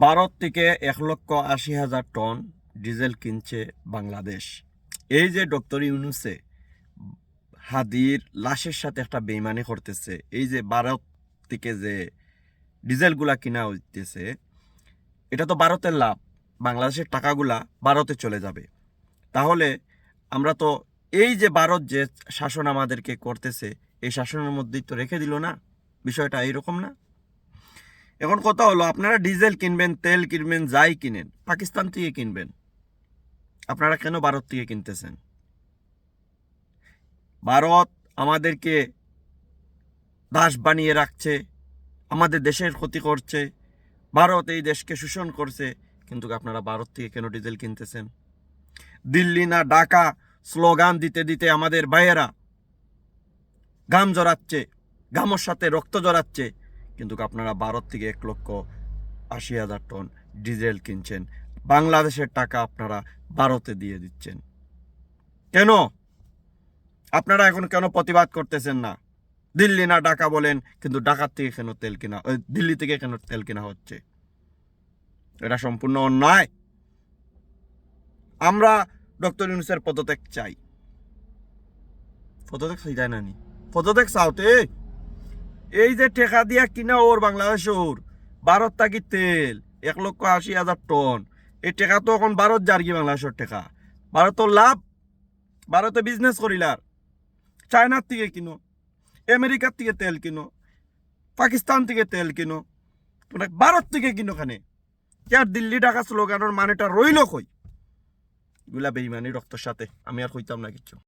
ভারত থেকে 1,80,000 ton diesel কিনছে বাংলাদেশ। এই যে ডক্টর ইউনূসে হাদির লাশের সাথে একটা বেইমানি করতেছে, এই যে ভারত থেকে যে ডিজেলগুলা কিনা হইতেছে, এটা তো ভারতের লাভ। বাংলাদেশের টাকাগুলা ভারতে চলে যাবে। তাহলে আমরা তো এই যে ভারত যে শাসন আমাদেরকে করতেছে, এই শাসনের মধ্যেই তো রেখে দিল না। বিষয়টা এইরকম না? এখন কথা হলো, আপনারা ডিজেল কিনবেন, তেল কিনবেন, যাই কিনেন, পাকিস্তান থেকে কিনবেন। আপনারা কেন ভারত থেকে কিনতেছেন? ভারত আমাদেরকে দাস বানিয়ে রাখছে, আমাদের দেশের ক্ষতি করছে, ভারত এই দেশকে শোষণ করছে, কিন্তু আপনারা ভারত থেকে কেন ডিজেল কিনতেছেন? দিল্লি না ঢাকা স্লোগান দিতে দিতে আমাদের ভাইয়েরা ঘাম জড়াচ্ছে, ঘামের সাথে রক্ত জড়াচ্ছে, কিন্তু আপনারা ভারত থেকে 1,80,000 টন ডিজেল কিনছেন। বাংলাদেশের টাকা আপনারা ভারতে দিয়ে দিচ্ছেন কেন? আপনারা এখন কেন প্রতিবাদ করতেছেন না? দিল্লি না ঢাকা বলেন, কিন্তু ঢাকার থেকে কেন তেল কিনা, দিল্লি থেকে কেন তেল কিনা হচ্ছে? এটা সম্পূর্ণ অন্যায়। আমরা ডক্টর ইউনূসের পদত্যাগ চাই। পদত্যাগ চাই, তাই না? পদত্যাগ চাওতে এই যে টেকা দিয়া কিনা ওর বাংলাদেশ ওর ভারত থাকি তেল 1,80,000 টন, এই টেকা তো এখন ভারত যার কি বাংলাদেশের টেকা। ভারতের লাভ, ভারতে বিজনেস করিলার, চায়নার থেকে কিনো, আমেরিকার থেকে তেল কিনো, পাকিস্তান থেকে তেল কিনো, তোমরা ভারত থেকে কিনো। খানে আর দিল্লি ঢাকা স্লোগানের মানেটা রইল কই? এগুলা বেইমানি রক্তের সাথে, আমি আর কইতাম না কিছু।